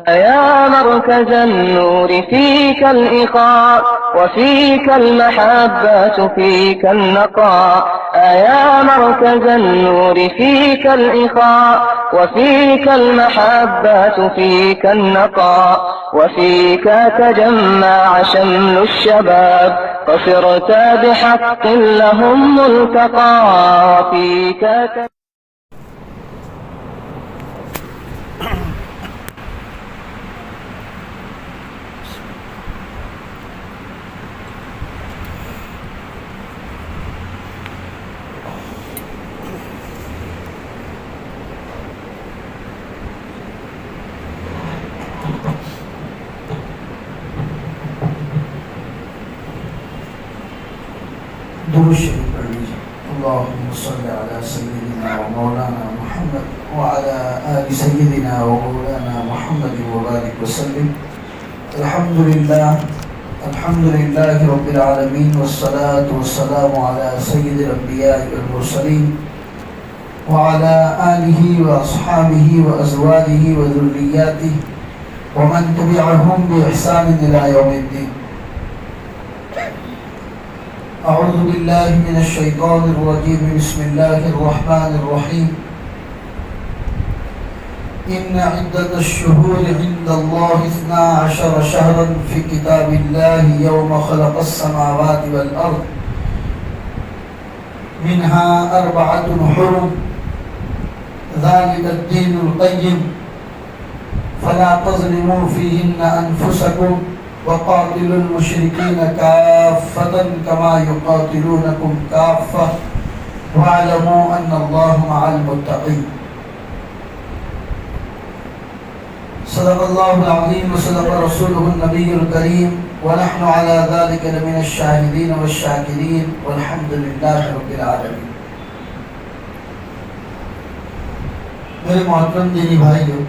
يا مركز النور فيك الإخاء وفيك المحبة فيك النقاء يا مركز النور فيك الإخاء وفيك المحبة فيك النقاء وفيك تجمع شمل الشباب فصرت بحق لهم ملتقى وفيك درود شریف پڑھ لیجیے. اللهم صل على سيدنا ومولانا محمد وعلى آل سيدنا ومولانا محمد وبارك وسلم. الحمد لله رب العالمين والصلاة والسلام على سيد الأنبياء والمرسلين وعلى آله وأصحابه وأزواجه وذرياته ومن تبعهم بإحسان إلى يوم الدين. أعوذ بالله من الشيطان الرجيم. بسم الله الرحمن الرحيم. إن عدة الشهور عند الله 12 شهرا في كتاب الله يوم خلق السماوات والأرض منها 4 حرم ذلك الدين القيم فلا تظلموا فيهن أنفسكم وقاتلوا المشركين كافة كما يقاتلونكم كافة واعلموا أن الله مع المتقين. صدق الله العظيم وصدق رسوله النبي الكريم ونحن على ذلك لمن الشاهدين والشاكرين والحمد لله رب العالمين. میرے محترم دینی بھائیو،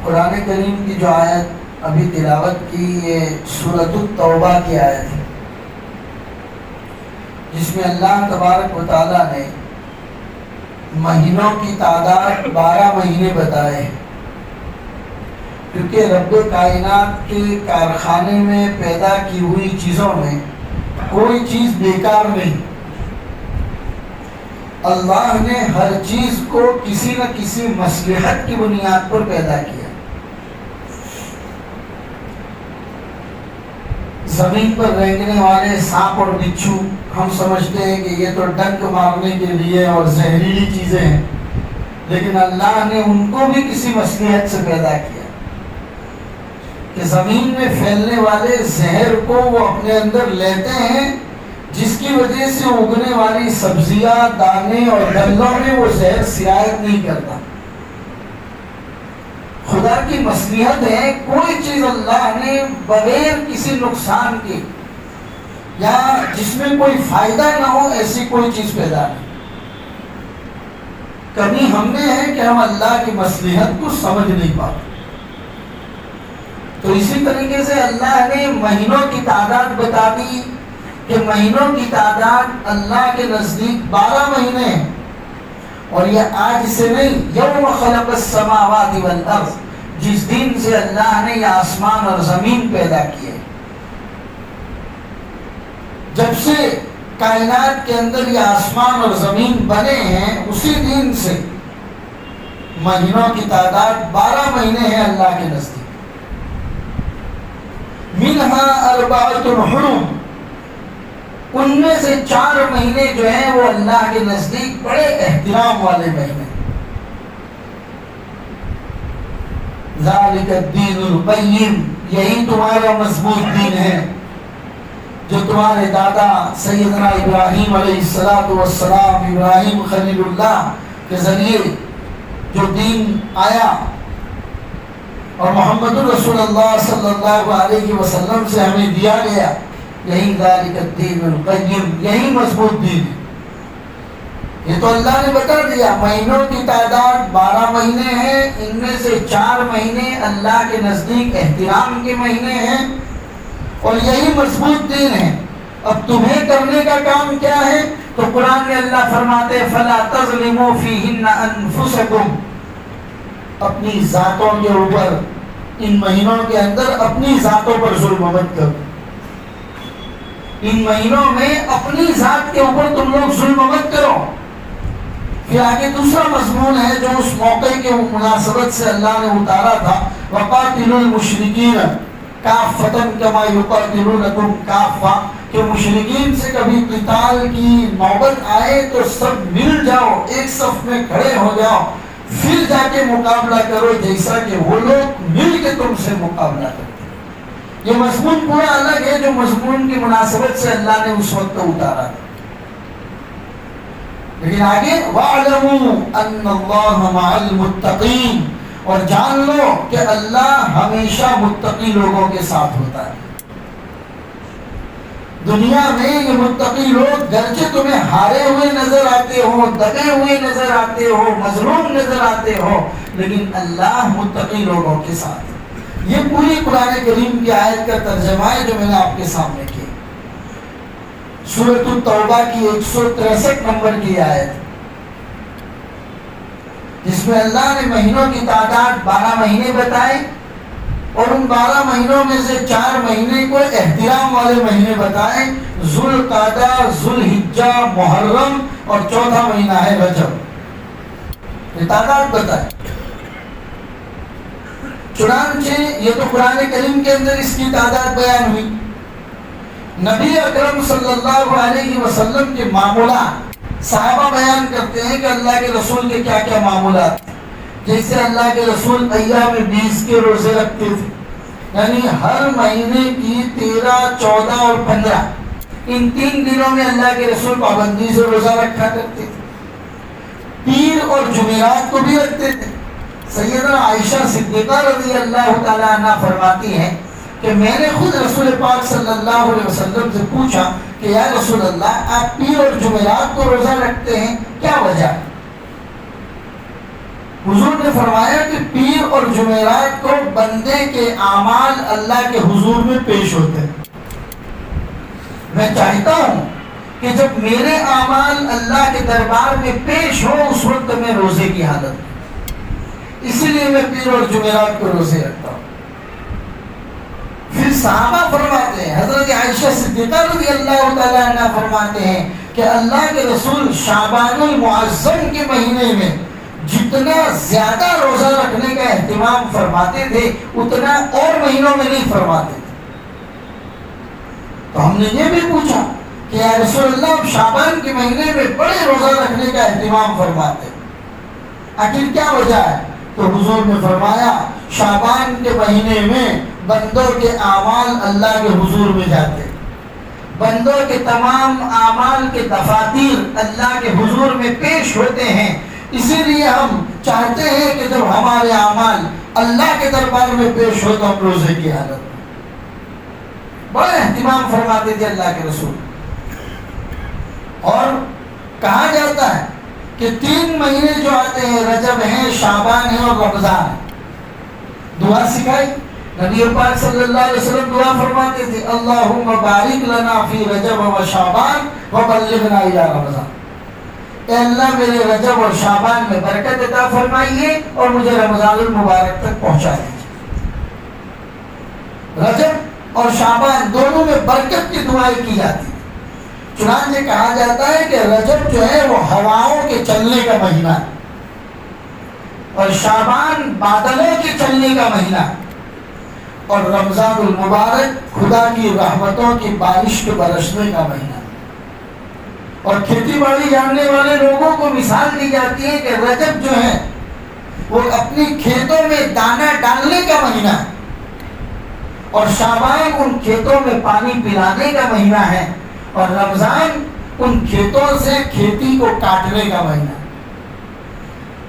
قرآن کریم کی جو آیت ابھی تلاوت کی یہ سورۃ التوبہ کی آیت ہے، جس میں اللہ تبارک و تعالیٰ نے مہینوں کی تعداد 12 مہینے بتائے ہیں، کیونکہ رب کائنات کے کارخانے میں پیدا کی ہوئی چیزوں میں کوئی چیز بیکار نہیں. اللہ نے ہر چیز کو کسی نہ کسی مصلحت کی بنیاد پر پیدا کیا. زمین پر رینگنے والے سانپ اور بچھو ہم سمجھتے ہیں کہ یہ تو ڈنک مارنے کے لیے اور زہریلی چیزیں ہیں، لیکن اللہ نے ان کو بھی کسی مصلحت سے پیدا کیا کہ زمین میں پھیلنے والے زہر کو وہ اپنے اندر لیتے ہیں، جس کی وجہ سے اگنے والی سبزیاں، دانے اور گندوں میں وہ زہر سرایت نہیں کرتا. خدا کی مصلحت ہے، کوئی چیز اللہ نے بغیر کسی نقصان کے یا جس میں کوئی فائدہ نہ ہو ایسی کوئی چیز پیدا نہیں. کمی ہم نے ہے کہ ہم اللہ کی مصلحت کو سمجھ نہیں پاتے. تو اسی طریقے سے اللہ نے مہینوں کی تعداد بتا دی کہ مہینوں کی تعداد اللہ کے نزدیک 12 مہینے ہیں، اور یہ آج سے نہیں، یوم خلق السماوات والارض، جس دن سے اللہ نے یہ آسمان اور زمین پیدا کیے. جب سے کائنات کے اندر یہ آسمان اور زمین بنے ہیں اسی دن سے مہینوں کی تعداد 12 مہینے ہیں اللہ کے نزدیک. منہا 4 حرم، ان میں سے 4 مہینے جو ہیں وہ اللہ کے نزدیک بڑے احترام والے مہینے. ذالک الدین القیم، یہی تمہارا مضبوط دین ہے جو تمہارے دادا سیدنا ابراہیم علیہ السلام، ابراہیم خلیل اللہ کے ذریعے جو دین آیا اور محمد رسول اللہ صلی اللہ علیہ وسلم سے ہمیں دیا گیا، یہی ذالک الدین القیم، یہی مضبوط دین ہے. یہ تو اللہ نے بتا دیا مہینوں کی تعداد 12 مہینے ہیں، ان میں سے 4 مہینے اللہ کے نزدیک احترام کے مہینے ہیں اور یہی مضبوط دین ہے. اب تمہیں کرنے کا کام کیا ہے؟ تو قرآن میں اللہ فرماتے فَلَا تَظْلِمُوا فِيهِنَّ أَنفُسَكُمْ، اپنی ذاتوں کے اوپر ان مہینوں کے اندر اپنی ذاتوں پر ظلم مت کرو. ان مہینوں میں اپنی ذات کے اوپر تم لوگ ظلم مت کرو. پھر آگے دوسرا مضمون ہے جو اس موقع کے مناسبت سے اللہ نے اتارا تھا، وَقَاتِلُوا الْمُشْرِكِينَ كَافَّةً كَمَا يُقَاتِلُونَكُمْ كَافَّةً، کہ مشرکین سے کبھی قتال کی نوبت آئے تو سب مل جاؤ، ایک صف میں کھڑے ہو جاؤ، پھر جا کے مقابلہ کرو جیسا کہ وہ لوگ مل کے تم سے مقابلہ کرتے. یہ مضمون پورا الگ ہے جو مضمون کی مناسبت سے اللہ نے اس وقت اتارا تھا. لیکن آگے وَاعْلَمُوا أَنَّ اللَّهَ مَعَ الْمُتَّقِينَ، اور جان لو کہ اللہ ہمیشہ متقی لوگوں کے ساتھ ہوتا ہے. دنیا میں یہ متقی لوگ گرچہ تمہیں ہارے ہوئے نظر آتے ہو، دبے ہوئے نظر آتے ہو، مظلوم نظر آتے ہو، لیکن اللہ متقی لوگوں کے ساتھ. یہ پوری قرآن کریم کی آیت کا ترجمہ ہے جو میں نے آپ کے سامنے کیا. سورۃ التوبہ کی 163 نمبر کی آیت، جس میں اللہ نے مہینوں کی تعداد 12 مہینے بتائے، اور ان 12 مہینوں میں سے 4 مہینے کو احترام والے مہینے بتائے، ذوالقعدہ، ذوالحجہ، محرم، اور چوتھا مہینہ ہے رجب. یہ تعداد بتائے. چنانچہ یہ تو قرآن کریم کے اندر اس کی تعداد بیان ہوئی. نبی اکرم صلی اللہ علیہ وسلم کے معمولات صحابہ بیان کرتے ہیں کہ اللہ کے رسول کے کیا کیا معمولات. جیسے اللہ کے رسول ایام 20 کے روزے رکھتے تھے، یعنی ہر مہینے کی 13، 14 اور 15 ان 3 دنوں میں اللہ کے رسول پابندی سے روزہ رکھا کرتے تھے. پیر اور جمعرات کو بھی رکھتے تھے. سیدنا عائشہ صدیقہ رضی اللہ تعالیٰ عنہ فرماتی ہیں کہ میں نے خود رسول پاک صلی اللہ علیہ وسلم سے پوچھا کہ یا رسول اللہ، آپ پیر اور جمعرات کو روزہ رکھتے ہیں، کیا وجہ ہے؟ حضور نے فرمایا کہ پیر اور جمعرات کو بندے کے اعمال اللہ کے حضور میں پیش ہوتے ہیں. میں چاہتا ہوں کہ جب میرے اعمال اللہ کے دربار میں پیش ہو اس وقت میں روزے کی حالت میں، اسی لیے میں پیر اور جمعرات کو روزے رکھتا ہوں. پھر صحابہ فرماتے ہیں، حضرت عائشہ صدیقہ رضی اللہ تعالیٰ عنہ فرماتے ہیں کہ اللہ کے رسول شعبان المعظم کے مہینے میں جتنا زیادہ روزہ رکھنے کا اہتمام فرماتے تھے اتنا اور مہینوں میں نہیں فرماتے تھے. تو ہم نے یہ بھی پوچھا کہ یا رسول اللہ، شعبان کے مہینے میں بڑے روزہ رکھنے کا اہتمام فرماتے، آخر کیا وجہ ہے؟ تو حضور نے فرمایا شعبان کے مہینے میں بندوں کے اعمال اللہ کے حضور میں جاتے، بندوں کے تمام اعمال کے دفاتر اللہ کے حضور میں پیش ہوتے ہیں. اسی لیے ہم چاہتے ہیں کہ جب ہمارے اعمال اللہ کے دربار میں پیش ہو تو ہم روزے کی حالت میں. بڑا اہتمام فرماتے تھے اللہ کے رسول. اور کہا جاتا ہے کہ 3 مہینے جو آتے ہیں، رجب ہیں، شعبان ہیں اور رمضان ہے. دعا سکھائی نبی پاک صلی اللہ علیہ وسلم، دعا فرماتے تھے اللہم بارک لنا فی رجب و شعبان وبلغنا الی رمضان. اے اللہ میرے رجب اور شعبان میں برکت عطا فرمائیے اور مجھے رمضان المبارک تک پہنچا دیجیے. رجب اور شعبان دونوں میں برکت کی دعائیں کی جاتی. چنانچہ کہا جاتا ہے کہ رجب جو ہے وہ ہواؤں کے چلنے کا مہینہ ہے، اور شعبان بادلوں کے چلنے کا مہینہ ہے، اور رمضان المبارک خدا کی رحمتوں کی بارش کے برسنے کا مہینہ. اور کھیتی باڑی جاننے والے لوگوں کو مثال دی جاتی ہے کہ رجب جو ہے وہ اپنی کھیتوں میں دانا ڈالنے کا مہینہ ہے، اور شعبان ان کھیتوں میں پانی پلانے کا مہینہ ہے، اور رمضان ان کھیتوں سے کھیتی کو کاٹنے کا مہینہ ہے.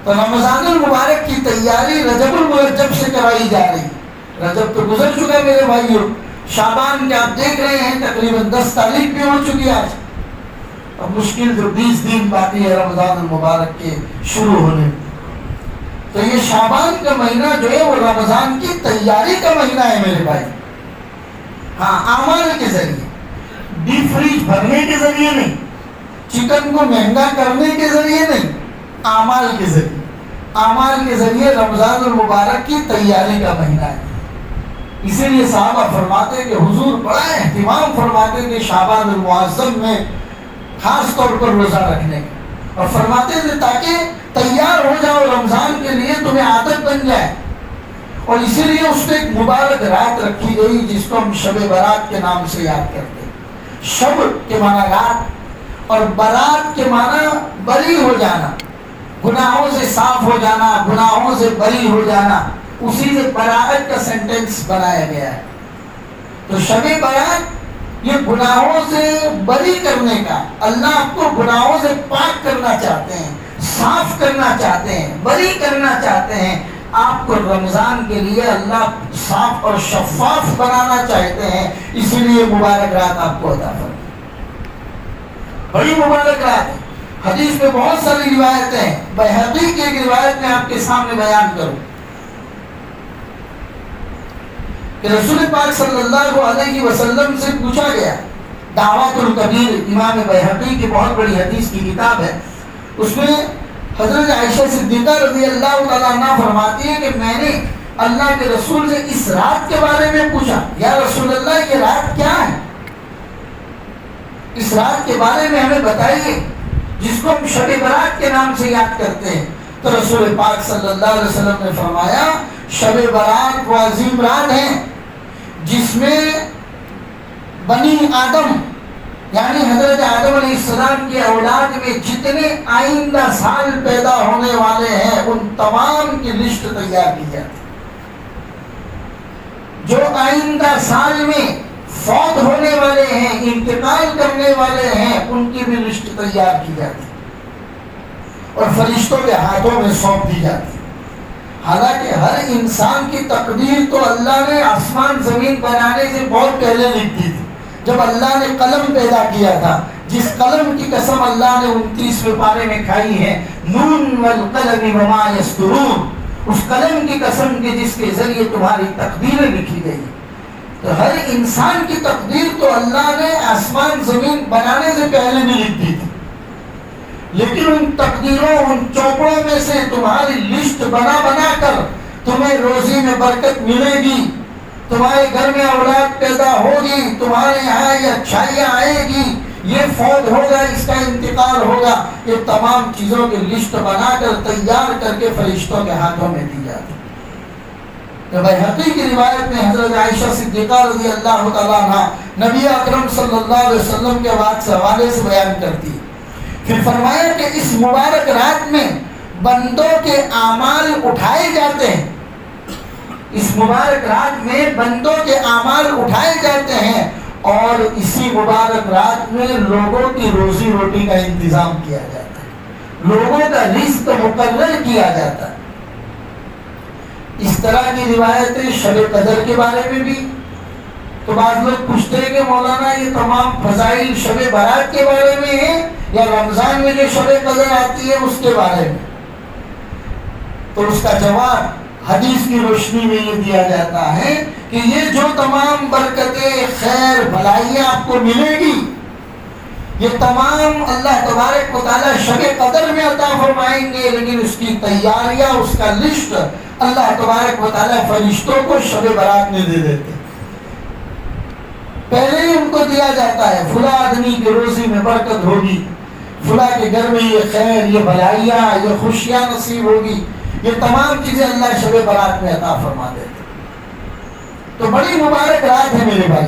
تو رمضان المبارک کی تیاری رجب المرجب سے کرائی جا رہی. رجب تو گزر چکا میرے بھائیوں، شعبان کے آپ دیکھ رہے ہیں تقریباً 10 تاریخ بھی ہو چکی آج. اب مشکل جو 20 دن باقی ہے رمضان المبارک کے شروع ہونے. تو یہ شعبان کا مہینہ جو ہے وہ رمضان کی تیاری کا مہینہ ہے میرے بھائی. ہاں، اعمال کے ذریعے، ڈیپ فریج بھرنے کے ذریعے نہیں، چکن کو مہنگا کرنے کے ذریعے نہیں، اعمال کے ذریعے. اعمال کے ذریعے رمضان المبارک کی تیاری کا مہینہ ہے. اسی لیے صحابہ فرماتے کہ حضور بڑا اہتمام فرماتے کہ شعبان المعظم میں خاص طور پر روزہ رکھنے کا، اور فرماتے تھے تاکہ تیار ہو جاؤ رمضان کے لیے، تمہیں عادت بن جائے. اور اسی لیے اس میں ایک مبارک رات رکھی گئی جس کو ہم شب برات کے نام سے یاد کرتے ہیں. شب کے معنی رات اور برات کے معنی بری ہو جانا، گناہوں سے صاف ہو جانا، گناہوں سے بری ہو جانا. اسی سے برات کا سینٹنس بنایا گیا ہے. تو شب برات یہ گناہوں سے بری کرنے کا، اللہ آپ کو گناہوں سے پاک کرنا چاہتے ہیں، صاف کرنا چاہتے ہیں، بری کرنا چاہتے ہیں. آپ کو رمضان کے لیے اللہ صاف اور شفاف بنانا چاہتے ہیں، اسی لیے مبارک رات آپ کو عطا فرمائے. بڑی مبارک رات ہے. حدیث میں بہت ساری روایتیں ہیں. بیہقی کی ایک روایت میں آپ کے سامنے بیان کروں کہ رسول پاک صلی اللہ علیہ وسلم سے پوچھا گیا، دعوات الکبیر امام بیہقی کی بہت بڑی حدیث کی کتاب ہے، اس میں حضرت عائشہ صدیقہ رضی اللہ تعالیٰ عنہ فرماتی ہے کہ میں نے اللہ کے رسول سے اس رات کے بارے میں پوچھا، یا رسول اللہ یہ رات کیا ہے، اس رات کے بارے میں ہمیں بتائیے جس کو ہم شب برات کے نام سے یاد کرتے ہیں. تو رسول پاک صلی اللہ علیہ وسلم نے فرمایا شب برات وہ عظیم رات ہے جس میں بنی آدم یعنی حضرت آدم علیہ السلام کی اولاد میں جتنے آئندہ سال پیدا ہونے والے ہیں ان تمام کی لسٹ تیار کی جاتی. جو آئندہ سال میں فوت ہونے والے ہیں، انتقال کرنے والے ہیں، ان کی بھی لسٹ تیار کی جاتی اور فرشتوں کے ہاتھوں میں سونپ دی جاتی. حالانکہ ہر انسان کی تقدیر تو اللہ نے آسمان زمین بنانے سے بہت پہلے لکھ دی تھی. جب اللہ نے قلم پیدا کیا تھا، جس قلم کی قسم اللہ نے 29ویں پارے میں کھائی ہے، نون والقلم وما یسطرون، اس قلم کی قسم کے جس کے ذریعے تمہاری تقدیریں لکھی گئی. تو ہر انسان کی تقدیر تو اللہ نے آسمان زمین بنانے سے پہلے بھی لکھ دی تھی، لیکن ان تقدیروں، ان چوپڑوں میں سے تمہاری لسٹ بنا بنا کر تمہیں روزی میں برکت ملے گی، تمہارے گھر میں اولاد پیدا ہوگی، تمہارے یہاں یہ اچھائیاں آئے گی، یہ فوت ہوگا، اس کا انتقال ہوگا، یہ تمام چیزوں کی لسٹ بنا کر تیار کر کے فرشتوں کے ہاتھوں میں دی جاتی. تو بیہقی کی روایت میں حضرت عائشہ صدیقہ رضی اللہ تعالیٰ عنہ نبی اکرم صلی اللہ علیہ وسلم کے حوالے سے بیان کرتی ہے. پھر فرمایا کہ اس مبارک رات میں بندوں کے اعمال اٹھائے جاتے ہیں. اس مبارک رات میں بندوں کے اعمال اٹھائے جاتے ہیں اور اسی مبارک رات میں لوگوں کی روزی روٹی کا انتظام کیا جاتا ہے، لوگوں کا رزق مقرر کیا جاتا ہے. اس طرح کی روایتیں شب قدر کے بارے میں بھی. تو بعض لوگ پوچھتے ہیں کہ مولانا یہ تمام فضائل شب برات کے بارے میں ہیں یا رمضان میں جو شب قدر آتی ہے اس کے بارے میں؟ تو اس کا جواب حدیث کی روشنی میں یہ دیا جاتا ہے کہ یہ جو تمام برکتیں، خیر، بھلائیاں آپ کو ملے گی، یہ تمام اللہ تبارک و تعالیٰ شب قدر میں عطا فرمائیں گے، لیکن اس کی تیاریاں، اس کا لسٹ اللہ تبارک و تعالیٰ فرشتوں کو شب برات میں دے دیتے. پہلے ہی ان کو دیا جاتا ہے فلاں آدمی کی روزی میں برکت ہوگی، فلاں کے گھر میں یہ خیر، یہ بھلائیاں، یہ خوشیاں نصیب ہوگی. یہ تمام چیزیں اللہ شب برات میں عطا فرما دیتے. تو بڑی مبارک رات ہے میرے بھائی.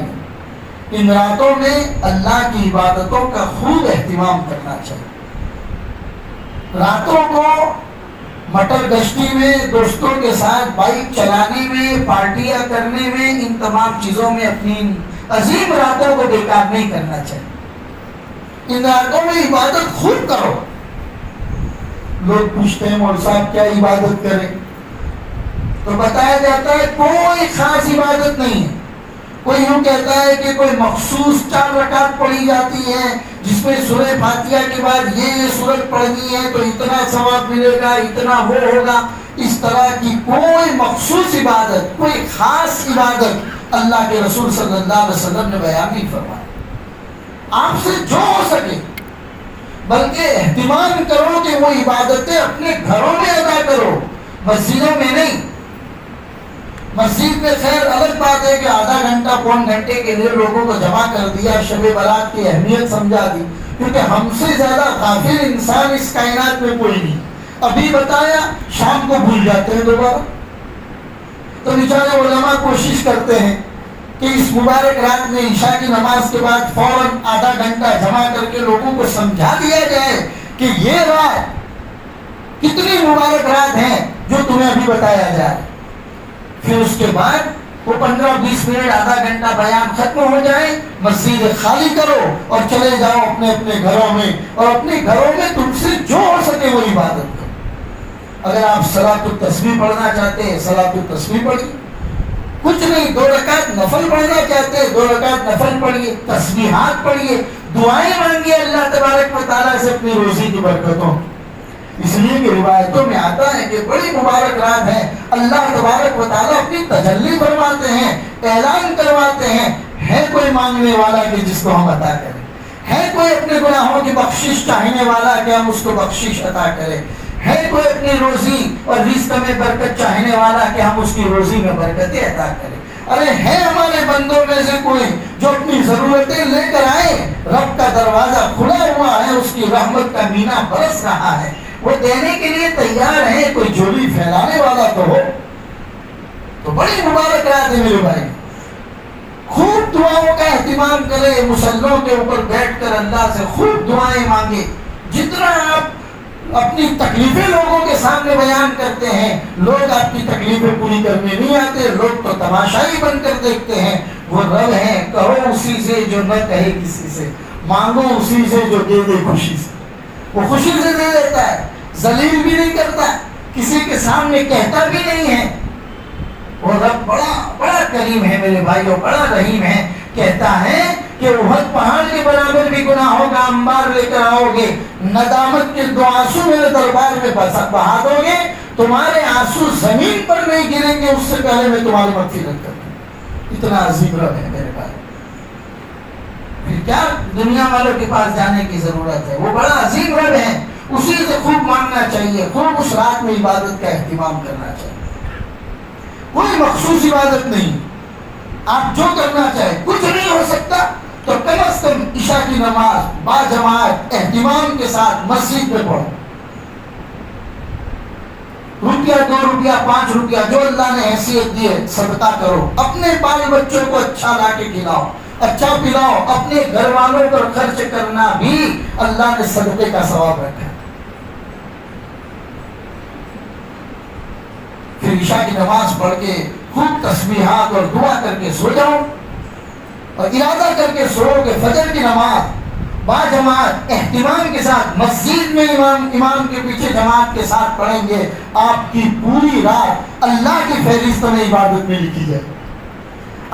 ان راتوں میں اللہ کی عبادتوں کا خوب اہتمام کرنا چاہیے. راتوں کو مٹر گشتی میں، دوستوں کے ساتھ بائک چلانے میں، پارٹیاں کرنے میں، ان تمام چیزوں میں اپنی عظیم راتوں کو بیکار نہیں کرنا چاہیے. ان راتوں میں عبادت خوب کرو. لوگ پوچھتے ہیں مولوی صاحب کیا عبادت کریں؟ تو بتایا جاتا ہے کوئی خاص عبادت نہیں ہے. کوئی یوں کہتا ہے کہ کوئی مخصوص 4 رکعت پڑھی جاتی ہے جس میں سورہ فاتحہ کے بعد یہ سورت پڑھنی ہے تو اتنا ثواب ملے گا، اتنا وہ ہوگا. اس طرح کی کوئی مخصوص عبادت، کوئی خاص عبادت اللہ کے رسول صلی اللہ علیہ وسلم نے بیان نہیں فرمایا. آپ سے جو ہو سکے، بلکہ اہتمام کرو کہ وہ عبادتیں اپنے گھروں میں ادا کرو، مسجدوں میں نہیں۔ مسجد میں خیر الگ بات ہے کہ آدھا گھنٹہ پون گھنٹے کے لیے لوگوں کو جمع کر دیا، شب برات کی اہمیت سمجھا دی، کیونکہ ہم سے زیادہ غافل انسان اس کائنات میں کوئی نہیں۔ ابھی بتایا، شام کو بھول جاتے ہیں دوبارہ۔ تو بیچارے علماء کوشش کرتے ہیں کہ اس مبارک رات میں عشاء کی نماز کے بعد فوراً آدھا گھنٹہ جمع کر کے لوگوں کو سمجھا دیا جائے کہ یہ رات کتنی مبارک رات ہے جو تمہیں ابھی بتایا جائے۔ پھر اس کے بعد وہ 15-20 منٹ آدھا گھنٹہ بیان ختم ہو جائے، مسجد خالی کرو اور چلے جاؤ اپنے اپنے گھروں میں، اور اپنے گھروں میں تم سے جو ہو سکے وہ عبادت کرو۔ اگر آپ صلاۃ التسبیح پڑھنا چاہتے ہیں صلاۃ التسبیح پڑھیے، کچھ نہیں 2 رکعت نفل پڑھنا چاہتے ہیں 2 رکعت نفل پڑھیے، تسبیحات پڑھیے، دعائیں مانگیے اللہ تبارک و تعالیٰ سے اپنی روزی کی برکتوں۔ اس لیے کہ روایتوں میں آتا ہے کہ بڑی مبارک رات ہے، اللہ تبارک و تعالیٰ اپنی تجلی فرماتے ہیں، اعلان کرواتے ہیں، ہے کوئی مانگنے والا کہ جس کو ہم عطا کریں، ہے کوئی اپنے گناہوں کی بخشش چاہنے والا کہ ہم اس کو بخشش عطا کریں، ہے کوئی اپنی روزی اور رزق میں برکت چاہنے والا کہ ہم اس کی روزی میں برکتیں عطا کریں۔ ارے ہے ہمارے بندوں میں سے کوئی جو اپنی ضرورتیں لے کر آئے، رب کا دروازہ کھلا ہوا ہے، اس کی رحمت کا مینا برس رہا ہے، وہ دینے کے لیے تیار ہے، کوئی جھولی پھیلانے والا تو ہو۔ تو بڑی مبارک رات ہے میرے بھائی، خوب دعاؤں کا اہتمام کرے، مصلوں کے اوپر بیٹھ کر اللہ سے خوب دعائیں مانگے۔ جتنا آپ اپنی تکلیفیں لوگوں کے سامنے بیان کرتے ہیں، لوگ آپ کی تکلیفیں پوری کرنے نہیں آتے، لوگ تو تماشائی بن کر دیکھتے ہیں۔ وہ رب ہے، کہو اسی سے جو نہ کہے کسی سے، مانگو اسی سے جو دے دے خوشی سے۔ وہ خوشی سے دے دیتا ہے، ذلیل بھی نہیں کرتا، کسی کے سامنے کہتا بھی نہیں ہے۔ وہ رب بڑا بڑا کریم ہے میرے بھائیوں، بڑا رحیم ہے۔ کہتا ہے کہ احد پہاڑ کے برابر بھی گناہوں کا انبار لے کر آؤ گے، ندامت کے 2 آنسو میرے دربار میں بہا دو گے، تمہارے آنسو زمین پر نہیں گریں گے، اس سے پہلے میں تمہاری مغفرت کر دوں۔ اتنا عظیم رب ہے میرے بھائی، پھر کیا دنیا والوں کے پاس جانے کی ضرورت ہے؟ وہ بڑا عظیم رب ہے، اسی سے خوب مانگنا چاہیے، خوب اس رات میں عبادت کا اہتمام کرنا چاہیے۔ کوئی مخصوص عبادت نہیں، آپ جو کرنا چاہیں، کچھ نہیں ہو سکتا تو کم از کم عشاء کی نماز با جماعت اہتمام کے ساتھ مسجد میں پڑھو۔ روپیہ 2 روپیہ 5 روپیہ جو اللہ نے حیثیت دی ہے صدقہ کرو، اپنے بال بچوں کو اچھا لا کے کھلاؤ، اچھا پلاؤ، اپنے گھر والوں پر خرچ کرنا بھی اللہ نے صدقے کا ثواب رکھا ہے۔ پھر عشاء کی نماز پڑھ کے خوب تسبیحات اور دعا کر کے سو جاؤ، اور ارادہ کر کے سو کہ فجر کی نماز با جماعت اہتمام کے ساتھ مسجد میں امام کے پیچھے جماعت کے ساتھ پڑھیں گے، آپ کی پوری رات اللہ کی فہرست میں عبادت میں لکھی جائے۔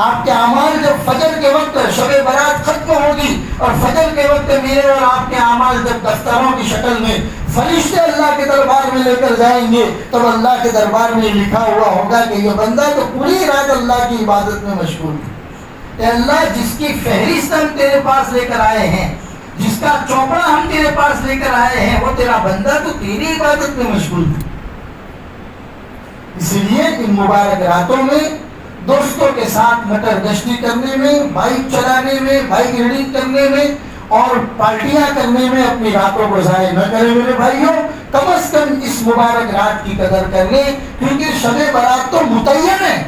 آپ کے اعمال جب فجر کے وقت شب برات ختم ہوگی اور فجر کے وقت میرے اور آپ کے اعمال جب دفتروں کی شکل میں فرشتے اللہ کے دربار میں لے کر جائیں گے، تب اللہ کے دربار میں لکھا ہوا ہوگا کہ یہ بندہ تو پوری رات اللہ کی عبادت میں مشغول ہے۔ اے اللہ، جس کی فہرست ہم تیرے پاس لے کر آئے ہیں، جس کا چوپڑا ہم تیرے پاس لے کر آئے ہیں، وہ تیرا بندہ تو تیری عبادت میں مشغول ہے۔ اس لیے ان مبارک راتوں میں دوستوں کے ساتھ مٹر گشتی کرنے میں، بائک چلانے میں، بائک رائڈنگ کرنے میں اور پارٹیاں کرنے میں اپنی راتوں کو ضائع نہ کریں میرے بھائیوں۔ کم از کم اس مبارک رات کی قدر کر لیں، کیونکہ شب برات تو متعین ہے،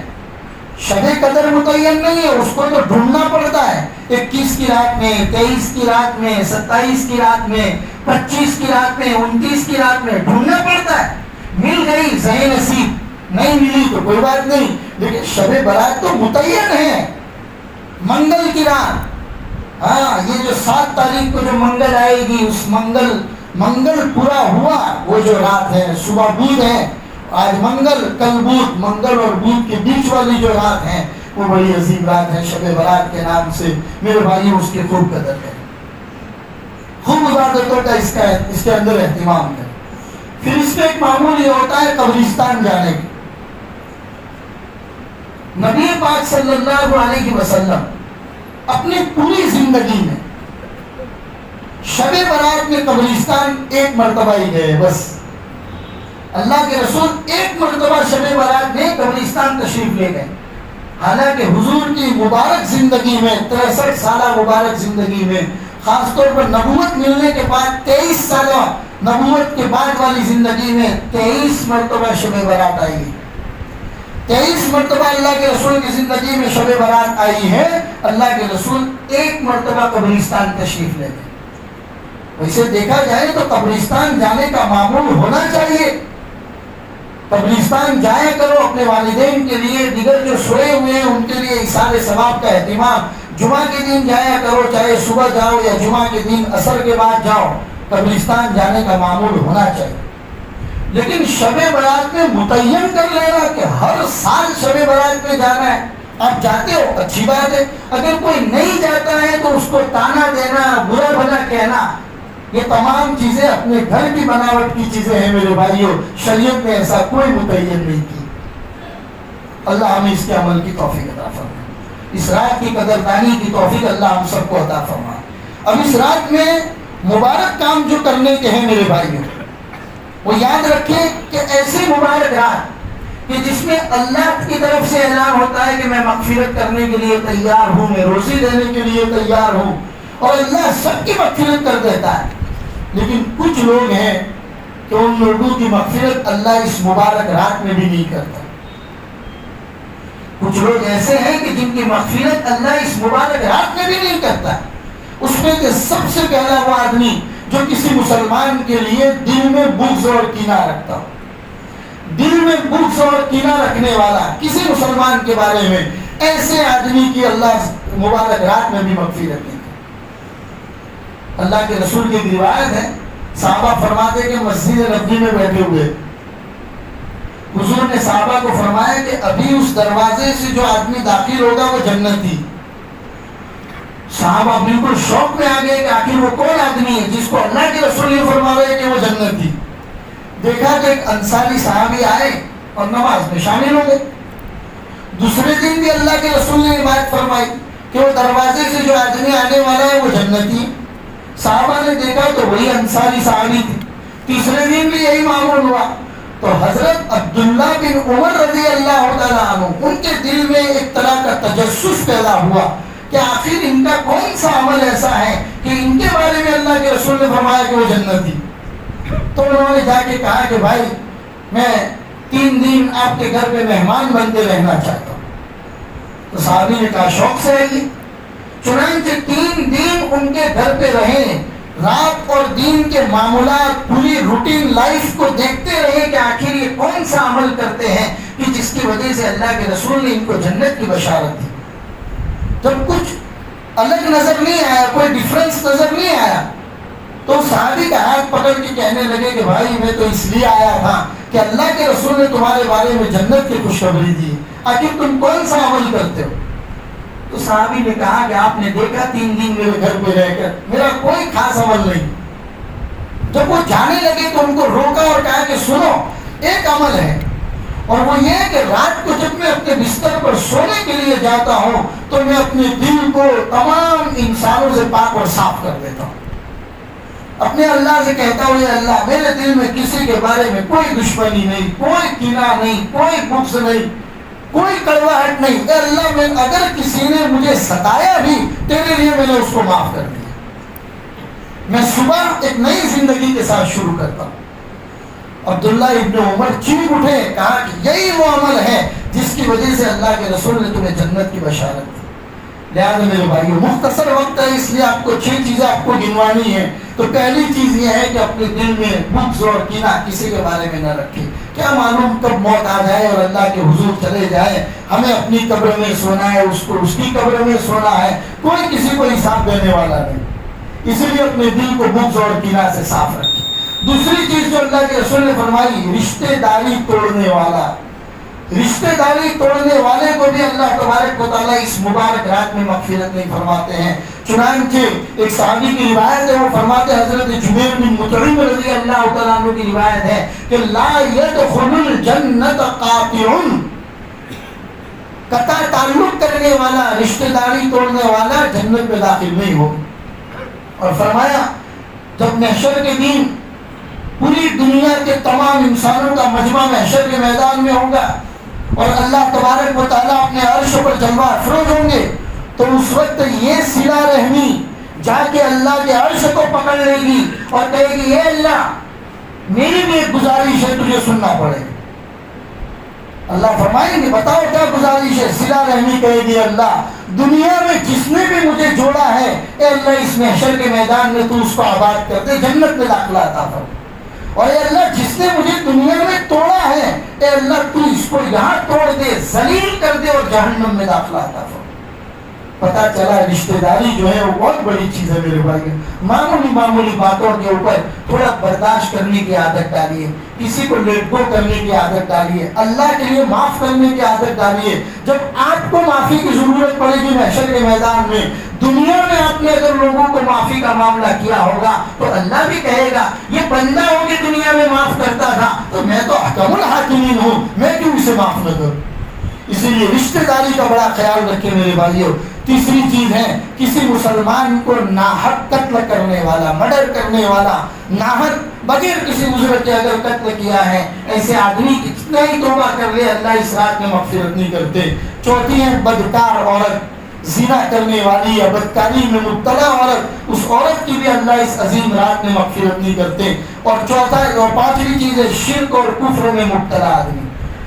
شب قدر متعین نہیں ہے، اس کو تو ڈھونڈنا پڑتا ہے۔ 21 کی رات میں، 23 کی رات میں، 27 کی رات میں، 25 کی رات میں، 29 کی رات میں ڈھونڈنا پڑتا ہے۔ مل گئی صحیح نصیب، نہیں ملی تو کوئی بات نہیں، لیکن شب برات تو متعین ہے۔ منگل کی رات، ہاں یہ جو 7 تاریخ کو جو منگل آئے گی، اس منگل پورا ہوا وہ جو رات ہے، صبح بدھ ہے، آج منگل کل بدھ، منگل اور بدھ کے بیچ والی جو رات ہے وہ بڑی عظیم رات ہے شب برات کے نام سے۔ میرے بھائی اس کی خوب قدر کریں، خوب عبادتوں کا اس کے اندر اہتمام کریں۔ پھر اس میں ایک معمول یہ ہوتا ہے قبرستان جانے کی۔ نبی پاک صلی اللہ علیہ وسلم اپنی پوری زندگی میں شب برات میں قبرستان ایک مرتبہ ہی گئے بس. اللہ کے رسول ایک مرتبہ شب برات میں قبرستان تشریف لے گئے. حالانکہ حضور کی مبارک زندگی میں 63 سالہ مبارک زندگی میں خاص طور پر نبوت ملنے کے بعد 23 سالہ نبوت کے بعد والی زندگی میں 23 مرتبہ شب برات آئی ہے. 23 مرتبہ اللہ کے رسول کی زندگی میں شب برات آئی ہے. اللہ کے رسول ایک مرتبہ قبرستان تشریف لے گئے. ویسے دیکھا جائے تو قبرستان جانے کا معمول ہونا چاہیے. قبرستان جایا کرو اپنے والدین کے لیے, دیگر جو سوئے ہوئے ہیں ان کے لیے ایصال ثواب کا اہتمام. جمعہ کے دن جایا کرو, چاہے صبح جاؤ یا جمعہ کے دن عصر کے بعد جاؤ. قبرستان جانے کا معمول ہونا چاہیے. لیکن شب برات میں متعین کر لینا کہ ہر سال شب برات میں جانا ہے. آپ جاتے ہو, اچھی بات ہے. اگر کوئی نہیں جاتا ہے تو اس کو تانا دینا, برا بھلا کہنا, یہ تمام چیزیں اپنے گھر کی بناوٹ کی چیزیں ہیں میرے بھائیوں. شریعت نے ایسا کوئی متعین نہیں کی. اللہ ہمیں اس کے عمل کی توفیق عطا فرمائے. اس رات کی قدردانی کی توفیق اللہ ہم سب کو عطا فرمائے. اب اس رات میں مبارک کام جو کرنے کے ہیں میرے بھائیوں, وہ یاد رکھیں کہ ایسی مبارک رات کہ جس میں اللہ کی طرف سے اعلان ہوتا ہے کہ میں مغفرت کرنے کے لیے تیار ہوں, میں روزی دینے کے لیے تیار ہوں, اور اللہ سب کی مغفرت کر دیتا ہے. لیکن کچھ لوگ ہیں کہ ان لوگوں کی مغفرت اللہ اس مبارک رات میں بھی نہیں کرتا. کچھ لوگ ایسے ہیں کہ جن کی مغفرت اللہ اس مبارک رات میں بھی نہیں کرتا. اس میں کہ سب سے پہلا وہ آدمی جو کسی مسلمان کے لیے دل میں بغض اور کینہ رکھتا ہو. دل میں بغض اور کینہ رکھنے والا کسی مسلمان کے بارے میں, ایسے آدمی کی اللہ مبارک رات میں بھی مغفرت نہیں. اللہ کے رسول کی روایت ہے, صحابہ فرماتے کہ مسجد نبوی میں بیٹھے ہوئے حضور نے صحابہ کو فرمایا کہ ابھی اس دروازے سے جو آدمی داخل ہوگا وہ جنتی. صحابہ بالکل شوق میں آ گئے کہ آخر وہ کون آدمی ہے جس کو اللہ کے رسول نے فرما رہے کہ وہ جنتی. دیکھا کہ ایک انصاری صحابی آئے اور نماز میں شامل ہو گئے. دوسرے دن بھی اللہ کے رسول نے یہ بات فرمائی کہ وہ دروازے سے جو آدمی آنے والا ہے وہ جنتی. صحابہ نے دیکھا تو وہی انصاری صحابی تھی. تیسرے دن بھی یہی معمول ہوا تو حضرت عبداللہ بن عمر رضی اللہ تعالیٰ عنہ ان کے دل میں ایک طرح کا تجسس پیدا ہوا کہ آخر ان کا کون سا عمل ایسا ہے کہ ان کے بارے میں اللہ کے رسول نے فرمایا کہ وہ جنتی. تو انہوں نے جا کے کہا کہ بھائی میں 3 دن آپ کے گھر پہ مہمان بن کے رہنا چاہتا ہوں. تو صحابی نے کہا شوق سے آئیے. چنانچہ 3 دن ان کے گھر پہ رہے, رات اور دن کے معاملات پوری روٹین لائف کو دیکھتے رہے کہ آخر یہ کون سا عمل کرتے ہیں کہ جس کی وجہ سے اللہ کے رسول نے ان کو جنت کی بشارت دی. جب کچھ الگ نظر نہیں آیا, کوئی ڈفرنس نظر نہیں آیا, تو صحابی کا ہاتھ پکڑ کے کہنے لگے کہ بھائی میں تو اس لیے آیا تھا کہ اللہ کے رسول نے تمہارے بارے میں جنت کی خوشخبری دی, آخر تم کون سا عمل کرتے ہو. تو صحابی نے کہا کہ آپ نے دیکھا 3 دن میرے گھر پہ رہ کر میرا کوئی خاص عمل نہیں. جب وہ جانے لگے تو ان کو روکا اور کہا کہ سنو, ایک عمل ہے اور وہ یہ ہے کہ رات کو جب میں اپنے بستر پر سونے کے لیے جاتا ہوں تو میں اپنے دل کو تمام انسانوں سے پاک اور صاف کر دیتا ہوں. اپنے اللہ سے کہتا ہوں, یا اللہ میرے دل میں کسی کے بارے میں کوئی دشمنی نہیں, کوئی کینہ نہیں, کوئی بغض نہیں, کوئی کڑواہٹ نہیں. اے اللہ میں اگر کسی نے مجھے ستایا بھی تیرے لیے میں نے اس کو معاف کر دیا. میں صبح ایک نئی زندگی کے ساتھ شروع کرتا ہوں. عبداللہ ابن عمر چیخ اٹھے, کہا کہ یہی وہ عمل ہے جس کی وجہ سے اللہ کے رسول نے تمہیں جنت کی بشارت دی. لہٰذا میرے بھائیو مختصر وقت ہے اس لیے آپ کو 6 چیزیں آپ کو گنوانی ہے. تو پہلی چیز یہ ہے کہ اپنے دل میں بغض اور کینہ کسی کے بارے میں نہ رکھے. کیا معلوم کب موت آ جائے اور اللہ کے حضور چلے جائے, ہمیں اپنی قبر میں سونا ہے, اس کو اس کی قبر میں سونا ہے, کوئی کسی کو حساب دینے والا نہیں. اس لیے اپنے دل کو بغض اور کینہ سے صاف رکھے. دوسری چیز جو اللہ کے رسول نے فرمائی, رشتے داری توڑنے والا. رشتے داری توڑنے والے کو بھی اللہ تبارک و تعالیٰ اس مبارک رات میں مغفرت نہیں فرماتے ہیں. چنانچہ ایک صحابی کی روایت ہے, وہ فرماتے حضرت جبیر بن مطعم رضی اللہ تعالیٰ عنہ کی روایت ہے کہ لا يدخل الجنت قاطع, قطع تعلق کرنے والا, رشتے داری توڑنے والا جنت میں داخل نہیں ہو. اور فرمایا جب محشر کے دن پوری دنیا کے تمام انسانوں کا مجمع محشر کے میدان میں ہوگا اور اللہ تبارک و تعالیٰ اپنے عرش پر جلوہ افروز ہوں گے، تو اس وقت یہ صلہ رحمی جا کے اللہ کے عرش کو پکڑ لے گی اور کہے گی اے اللہ میری بھی ایک گزارش ہے، تجھے سننا پڑے گا۔ اللہ فرمائیں گے بتاؤ کیا گزارش ہے؟ صلہ رحمی کہے گی اللہ دنیا میں جس نے بھی مجھے جوڑا ہے اے اللہ اس محشر کے میدان میں تو اس کو آباد کر دے، جنت میں داخلہ عطا فرما، اور اے اللہ جس نے مجھے دنیا میں توڑا ہے اے اللہ تو اس کو یہاں توڑ دے، ذلیل کر دے اور جہنم میں داخلہ عطا فرما۔ پتہ چلا رشتہ داری جو ہے وہ بہت بڑی چیز ہے میرے بھائی، معمولی باتوں کے اوپر تھوڑا برداشت کرنے کی عادت ڈالیے، کسی کو لیٹ گو کرنے کی عادت ڈالیے، اللہ کے لیے معاف کرنے کی عادت ڈالیے۔ جب آپ کو معافی کی ضرورت پڑے گی محشر کے میدان میں، دنیا میں آپ نے اگر لوگوں کو معافی کا معاملہ کیا ہوگا تو اللہ بھی کہے گا یہ بندہ ہو کے دنیا میں معاف کرتا تھا تو میں تو احکم الحاکمین ہوں، میں کیوں اسے معاف نہ کروں؟ اسی لیے رشتہ داری کا بڑا خیال رکھیں میرے بھائیوں۔ تیسری چیز ہے کسی مسلمان کو ناحق قتل کرنے والا، مرڈر کرنے والا، ناحق بغیر کسی عذر کے اگر قتل کیا ہے، ایسے آدمی کتنا ہی توبہ کر لے اللہ اس رات میں مغفرت نہیں کرتے۔ چوتھی ہے بدکار عورت، زنا کرنے والی یا بدکاری میں مبتلا عورت، اس عورت کی بھی اللہ اس عظیم رات میں مغفرت نہیں کرتے۔ اور پانچویں چیز ہے شرک اور کفر میں مبتلا آدمی۔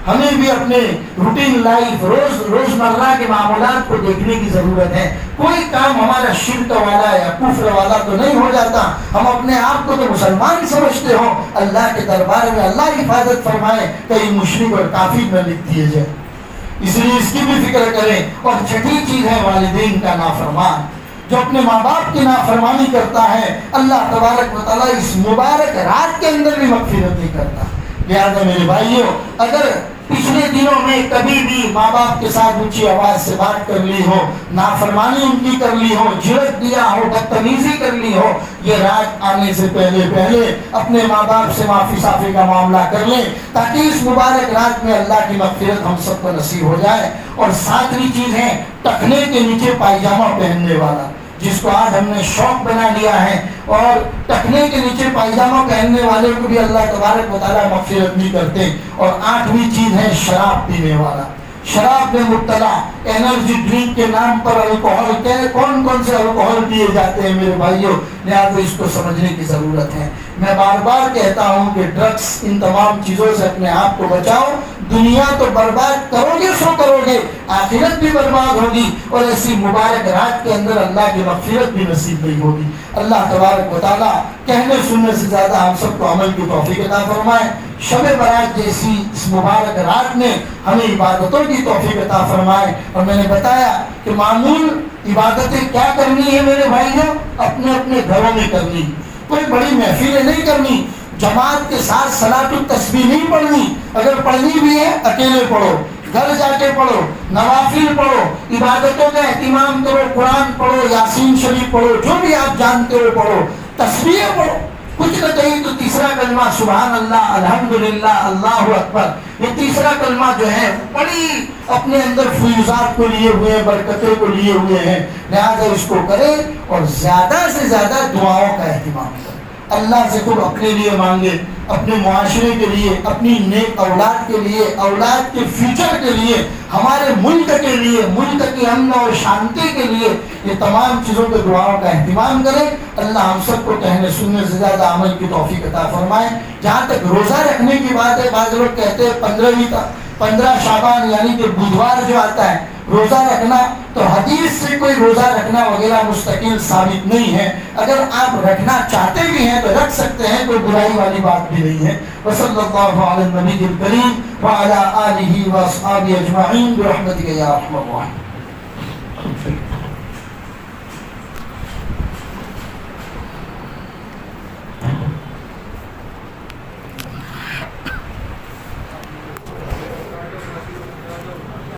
ہمیں بھی اپنے روٹین لائف روزمرہ کے معاملات کو دیکھنے کی ضرورت ہے۔ کوئی کام ہمارا شرک والا یا کفر والا تو نہیں ہو جاتا، ہم اپنے آپ کو تو مسلمان سمجھتے ہو، اللہ کے دربار میں اللہ حفاظت فرمائے کہیں مشرک اور کافر نہ لکھ دیے جائے، اس لیے اس کی بھی فکر کریں۔ اور چھٹی چیز ہے والدین کا نافرمان، جو اپنے ماں باپ کی نافرمانی کرتا ہے اللہ تبارک و تعالیٰ اس مبارک رات کے اندر بھی مغفرت نہیں کرتا۔ لہٰذا میرے بھائیوں اگر پچھلے دنوں میں کبھی بھی ماں باپ کے ساتھ اونچی آواز سے بات کر لی ہو، نافرمانی ان کی کر لی ہو، جھڑک دیا ہو، بدتمیزی کر لی ہو، یہ رات آنے سے پہلے اپنے ماں باپ سے معافی صافی کا معاملہ کر لیں تاکہ اس مبارک رات میں اللہ کی مغفرت ہم سب کو نصیب ہو جائے۔ اور ساتویں چیز ہے ٹخنے کے نیچے پائجامہ پہننے والا، جس کو آج ہم نے شوق بنا لیا ہے، اور ٹخنے کے نیچے پائجامہ پہننے والے کو بھی اللہ تبارک و تعالیٰ مغفرت نہیں کرتے۔ اور آٹھویں چیز ہے شراب پینے والا، شراب میں مبتلا، انرجی ڈرنک کے نام پر الکوہل کے کون سے الکوہل پیے جاتے ہیں میرے بھائیوں، لہٰذا اس کو سمجھنے کی ضرورت ہے۔ میں بار بار کہتا ہوں کہ ڈرگس ان تمام چیزوں سے اپنے آپ کو بچاؤ، دنیا تو برباد کرو گے سو کرو گے، آخرت بھی برباد ہوگی، اور ایسی مبارک رات کے اندر اللہ کی مغفرت بھی نصیب نہیں ہوگی۔ اللہ تبارک و تعالیٰ کہنے سننے سے زیادہ ہم سب کو عمل کی توفیق عطا فرمائے۔ شب برات جیسی اس مبارک رات میں ہمیں عبادتوں کی توفیق عطا فرمائے۔ اور میں نے بتایا کہ معمول عبادتیں کیا کرنی ہے میرے بھائیوں، اپنے اپنے گھروں میں کرنی، کوئی بڑی محفلیں نہیں کرنی، جماعت کے ساتھ صلاۃ التسبیح نہیں پڑھنی، اگر پڑھنی بھی ہے اکیلے پڑھو، گھر جا کے پڑھو، نوافل پڑھو، عبادتوں کا اہتمام کرو، قرآن پڑھو، یاسین شریف پڑھو، جو بھی آپ جانتے ہو پڑھو، تسبیح پڑھو، کچھ نہ کہیں تو تیسرا کلمہ سبحان اللہ، الحمدللہ، اللہ اکبر، یہ تیسرا کلمہ جو ہے بڑی اپنے اندر فیوزات کو لیے ہوئے ہیں، برکتوں کو لیے ہوئے ہیں، لہٰذا اس کو کریں اور زیادہ سے زیادہ دعاؤں کا اہتمام کریں۔ اللہ سے خود اپنے لیے مانگے، اپنے معاشرے کے لیے، اپنی نیک اولاد کے لیے، اولاد کے فیوچر کے لیے، ہمارے ملک کے لیے، ملک کی امن اور شانتی کے لیے، یہ تمام چیزوں کے دعاؤں کا اہتمام کریں۔ اللہ ہم سب کو کہنے سننے سے زیادہ عمل کی توفیق عطا فرمائے۔ جہاں تک روزہ رکھنے کی بات ہے، بعض لوگ کہتے ہیں 15 شعبان یعنی کہ بدھوار جو آتا ہے روزہ رکھنا، تو حدیث سے کوئی روزہ رکھنا وغیرہ مستقل ثابت نہیں ہے۔ اگر آپ رکھنا چاہتے بھی ہیں تو رکھ سکتے ہیں، کوئی برائی والی بات بھی نہیں ہے۔ وصلی اللہ علی النبی الکریم وعلی آلہ واصحابہ اجمعین برحمتک یا ارحم الراحمین۔